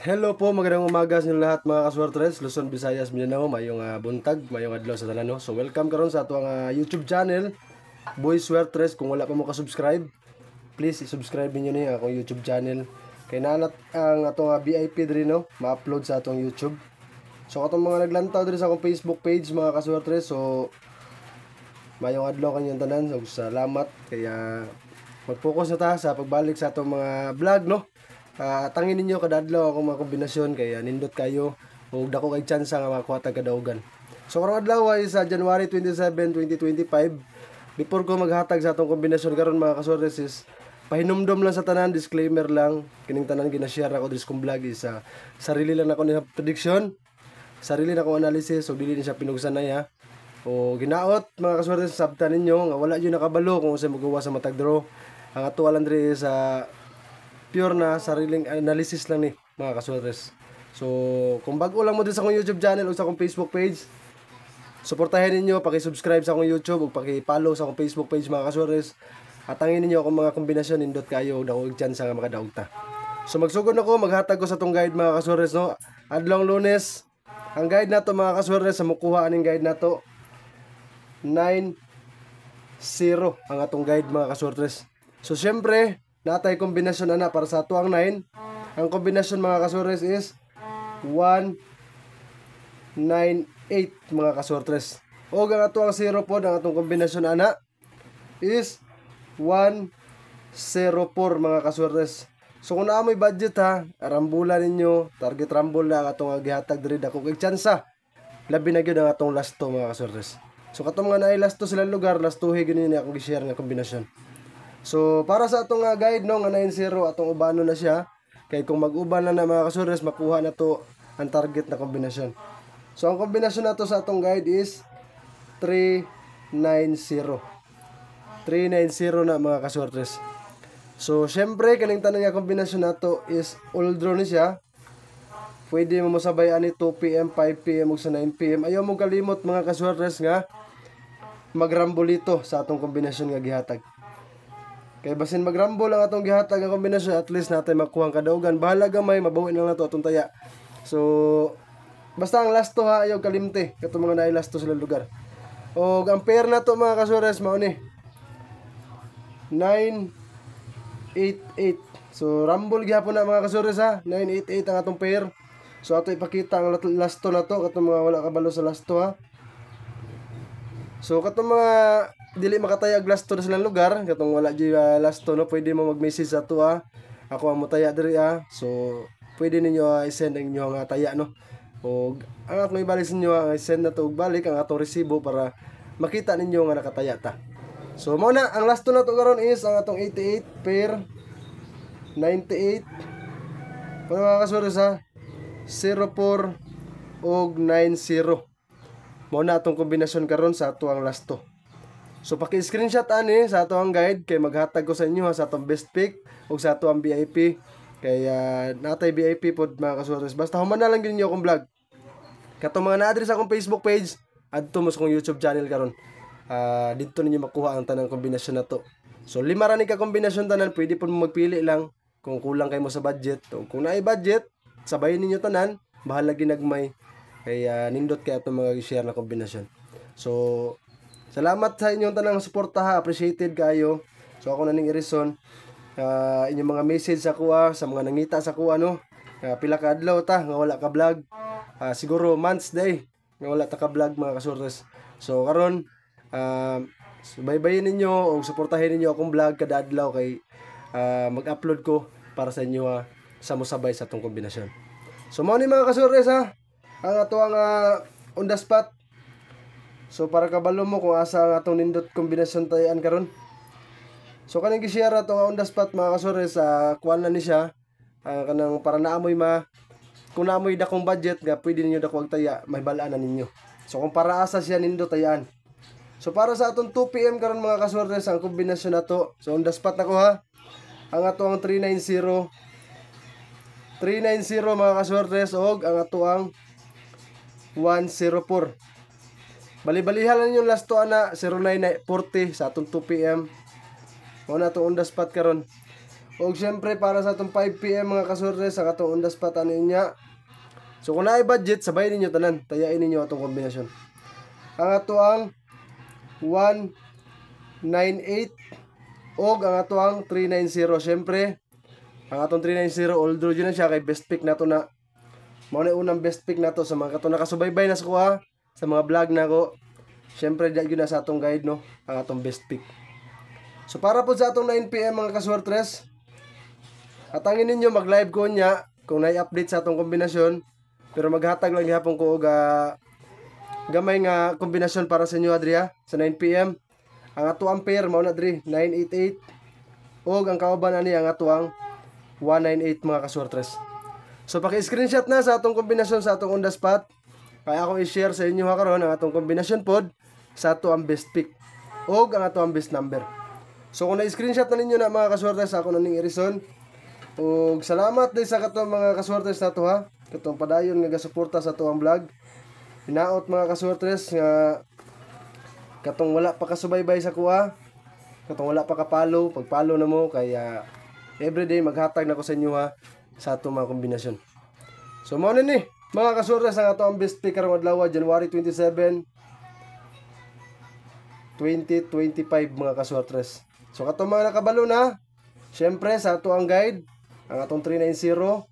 Hello po, magandang umaga sa inyo lahat mga kaswertres, Luzon, Visayas, Mindanao, mayong buntag, mayong adlaw sa tanan no. So welcome karon sa atong YouTube channel, Boy Swertres. Kung wala pa mo ka-subscribe, please i-subscribe niyo ni akong YouTube channel. Kay naanat ang atong VIP diri no, ma-upload sa atong YouTube. So katong mga naglantaw diri sa akong Facebook page mga kaswertres, so mayong adlaw kanyang tanan. So salamat kaya mag-focus na ta sa pagbalik sa atong mga vlog no. Tangin ninyo kadadlaw akong mga kombinasyon kaya nindot kayo ug dako kay tsansa nga makuha tag kadaugan. So karong adlaw ay sa January 27, 2025. Before ko maghatag sa atong kombinasyon karon mga kasortes, pahinumdom lang sa tanan, disclaimer lang, kining tanan gina-share ako diri kong vlog is sarili lang ako ni prediction, sarili na akong analysis ug dili ni siya pinugsanay ha. O ginaot mga kasortes, sabtan ninyo nga wala jud nakabalo kung unsay magawa sa matag draw. Ang ato lang diri sa pure na sariling analysis lang ni mga kaswetres. So, kung bago lang mo din sa akong YouTube channel o sa akong Facebook page, suportahin ninyo, paki-subscribe sa akong YouTube o paki-follow sa akong Facebook page mga kaswetres. At tangin ninyo akong mga kombinasyon, nindot kayo, daog dyan sa makadaog ta. So, magsugod ako, maghatag ko sa tong guide mga kaswetres, no? Adlong Lunes, ang guide nato mga kaswetres, sa mukuha aning guide nato, 9-0 ang atong guide mga kaswetres. So, syempre, natay kombinasyon ana para sa tuang 9. Ang kombinasyon mga kasores is 1, 9, 8 mga kasortres. O ang atuang 0 po ang atong kombinasyon ana is 1, 0, 4 mga kasortres. So kung naamoy budget ha, arambulan ninyo, target rumble na atong gihatag diri dako kay tsansa. Labi na gyud ang atong last to mga kasortres. So katong mga naay last to sila lugar, last to gyud ni akong gi-share nga kombinasyon. So, para sa atong guide no, nga 9-0, atong ubano na siya. Kaya kung mag-uban na mga kasures, makuha na to ang target na kombinasyon. So, ang kombinasyon na to sa atong guide is 3-9-0. 3-9-0 na mga kasures. So, syempre, kaning tanan nga kombinasyon na to is all draw ni siya. Pwede mo masabayan ni 2 PM, 5 PM ug sa 9 PM. Ayaw mong kalimot mga kasures nga magrambolito sa atong kombinasyon nga gihatag. Kaya basin magrambol ang atong gihatag ang kombinasyon, at least natay makuha ang kadaugan. Bahala gamay, mabawi na lang nato atong taya. So, basta ang last to ha, ayaw kalimte. Katong mga naay last to sila lugar. O ang pair na to mga kasures, mao ni 9-8-8. So, rumble gihapon na mga kasures ha. 9-8-8 ang atong pair. So, ato ipakita ang last to na to. Katong mga wala kabalo sa last to ha. So, katong mga dili makatayag last to na silang lugar, katong wala di last to no, pwede mo mag-message sa to ha. Ako ang motaya diri ha. So pwede ninyo i-send ang inyo nga taya no. O ang ako ibalik sa inyo ang i-send na to ug balik ang atong resibo para makita ninyo nga nakataya ta. So mao na ang last to na to karon is ang atong 88 pair 98 para mga kasures ha, 04 og 90. Mao na atong kombinasyon karon sa ato ang last to. So paki-screenshot ani sa ato ang guide kay maghatag ko sa inyo ha, sa atong best pick o sa ato ang VIP. Kaya natay VIP pod mga kasores. Basta human na lang gyud niyo akong vlog. Katong mga na-address akong Facebook page, adto mo sa akong YouTube channel karon. Dito ninyo makuha ang tanang kombinasyon na to. So lima ra ni ka kombinasyon tanan, pwede pod mo magpili lang kung kulang kay mo sa budget. O kung naay budget, sabayin ninyo tanan, bahala ginagmay. Kaya nindot kay atong mga share na kombinasyon. So salamat sa inyong tanang suporta ha, appreciated kayo. So ako na ning irison inyong mga message sa kuha, sa mga nangita sa kuha no. Pila ka adlaw ta nga wala ka vlog. Siguro months day nga wala ta ka vlog mga kasortes. So karon subaybayin ninyo o suportahin ninyo akong vlog kada adlaw kay mag-upload ko para sa inyo sa musabay sa tong kombinasyon. So mao ni mga kasortes ha, ang ato ang on the spot. So para kabalo mo kung asa ang atong nindot kombinasyon tayan karon. So kaning gi-share ato on the spot mga kasores, kuan na ni siya. Kanang para naamoy kung naamoy dakong budget nga pwede ninyo dako taya, may balaan na ninyo. So kung para asa siya nindot tayaan. So para sa atong 2 PM karon mga kasores ang kombinasyon nato. So on the spot ako ha. Ang ato ang 390 mga kasores og ang ato ang 104. Bali-balihan lang yung last to ana 0940 sa atong 2 PM. Mao na to on the spot karon. O syempre para sa atong 5 PM mga kasortes sa katong on the spot ano niya. So kung naay budget sabay ninyo tanan, tayain ninyo atong kombinasyon. Ang ato ang 198 og ang ato ang 390. Syempre ang atong 390 although yun na siya kay best pick nato na. Mao na unang best pick nato sa mga katong nakasubaybay na sa kuha sa mga vlog nako. Syempre di gyud na sa atong guide no, ang atong best pick. So para po sa atong 9 PM mga kaswertres, atangin ninyo mag-live ko niya kung na-update sa atong kombinasyon. Pero maghatag lang gihapon ko og gamay nga kombinasyon para sa inyo adriya sa 9 PM. Ang ato ang pair mao na diri 988 og ang kauban ani ang ato ang 198 mga kaswertres. So paki-screenshot na sa atong kombinasyon sa atong on the spot. Kaya akong i-share sa inyo ha karon ang atong kombinasyon pod sa ato ang best pick og ang ato ang best number. So kung na-screenshot na ninyo na mga kaswertres, ako na ning irison. Og salamat din sa katong mga kaswertres nato ha. Katong padayon nga gasuporta sa tuang vlog. Hinaot mga kaswertres nga katong wala pa kasubaybay sa kuha. Katong wala pa ka-follow, pag-follow na mo kaya everyday maghatag na ko sa inyo ha sa atong mga kombinasyon. So mao na ni mga kaswertres ang ato ang best pick karong adlaw January 27, 2025 mga kaswertres. So katong mga nakabalo na, syempre sa ato ang guide ang atong 390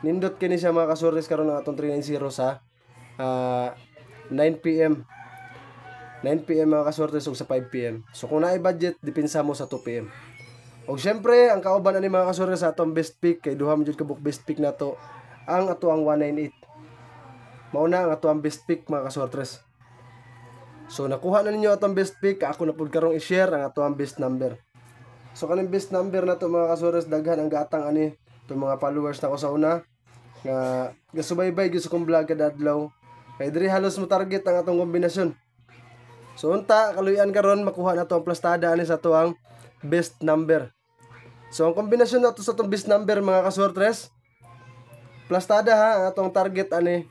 nindot kini siya mga kaswertres karon ang atong 390 sa 9 PM 9 PM mga kaswertres ug sa 5 PM. So kung naay budget depensa mo sa 2 PM. Og syempre ang kauban ani mga kaswertres sa atong best pick kay duha man jud ka book best pick nato ang ato ang 198. Mao na ang ato ang best pick mga kaswertres. So nakuha na ninyo atong best pick, ako na pud karong i-share ang ato ang best number. So kaning best number na to mga kaswertres daghan ang gatang ani itong mga followers na ko sa una nga gasubaybay gyud sa kong vlog kada adlaw. Kay diri halos mo target ang atong kombinasyon. So unta kaluyan karon makuha na to ang plastada ani sa to ang best number. So ang kombinasyon nato sa atong best number mga kaswertres, plastada ha ang atong target ani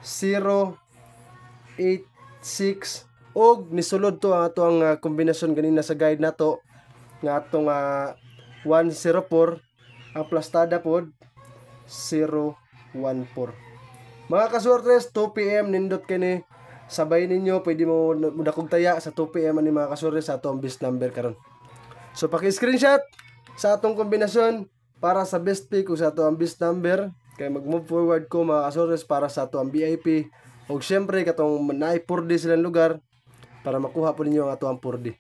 086 og nisulod to ang atong kombinasyon ganina sa guide nato nga atong 104 ang plastada pod 014. Mga kaswertres 2 PM nindot kini sabay ninyo pwede mo dakog taya sa 2 PM ani mga kaswertres sa atong best number karon. So paki-screenshot sa atong kombinasyon para sa best pick o sa atong best number kay mag-move forward ko mga kaswertres para sa atong VIP og syempre katong naay 4D silang lugar para makuha po ninyo ang atong 4D.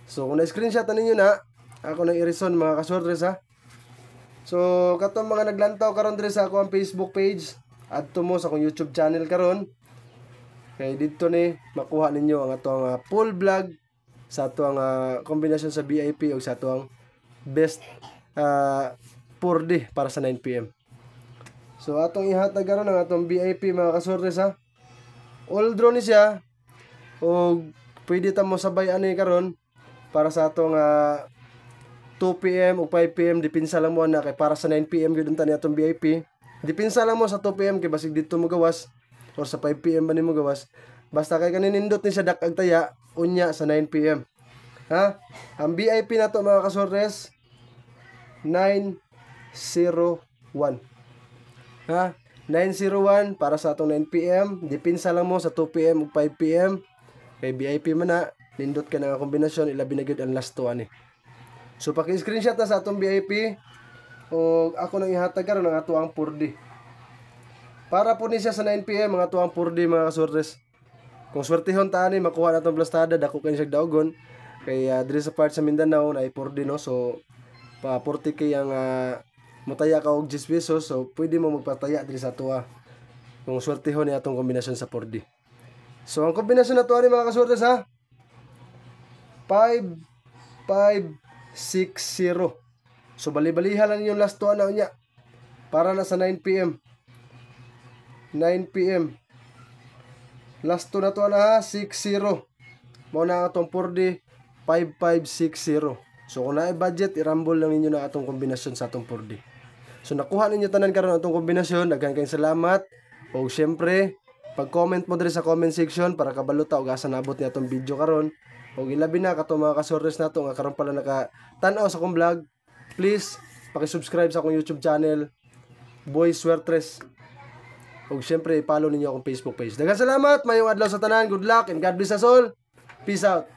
So kung na-screenshot na ninyo na ako nang irison mga kaswertres ha. So katong mga naglantaw karon diri sa akong Facebook page, adto mo sa akong YouTube channel karon. Kay dito ni makuha ninyo ang atong full vlog sa atong kombinasyon sa VIP o sa atong best 4D para sa 9 PM. So atong ihatag karon ang atong VIP mga kaswertres ha. All draw ni siya og pwede ta mo sabay ani karon para sa atong 2 PM o 5 PM dipinsa lang mo na kay para sa 9 PM gyud unta ni atong VIP. Dipinsa lang mo sa 2 PM kay basig dito mo gawas or sa 5 PM ba nimo gawas. Basta kay kanin nindot ni siya dakag taya unya sa 9 PM. Ha? Ang VIP nato mga kaswertres 901. Ha? 901 para sa atong 9 PM. Dipinsa lang mo sa 2 PM o 5 PM. Kay VIP man na nindot ka na kombinasyon ilabi na gyud ang last to ani. So paki-screenshot na sa atong VIP o ako nang ihatag karon ang ato ang 4D. Para po ni siya sa 9 PM mga ato ang 4D mga kaswertres. Kung swertehon ta ani makuha natong plastada dako kay siya daogon kay diri sa part sa Mindanao na 4D no. So pa 40k ang mutaya ka og 10 pesos so pwede mo magpataya diri sa ato kung swertehon ni atong kombinasyon sa 4D. So ang kombinasyon nato ani mga kaswertres ha 5560. So bali-balihan lang yung last tuan na niya para na sa 9 PM. 9 PM. Last to na to na ha 60. Mao na atong 4D 5560. So kung naay budget i-rumble lang ninyo na atong kombinasyon sa atong 4D. So nakuha ninyo tanan karon atong kombinasyon. Daghan kayong salamat. O syempre pag-comment mo diri sa comment section para kabalo ta og asa naabot ni atong video karon. O ilabi na katong mga kaswertres nato nga karon pala naka tan-aw sa akong vlog. please paki-subscribe sa akong YouTube channel, Boy Swertres. Ug syempre i-follow ninyo akong Facebook page. Daghang salamat, mayong adlaw sa tanan. Good luck and God bless us all. Peace out.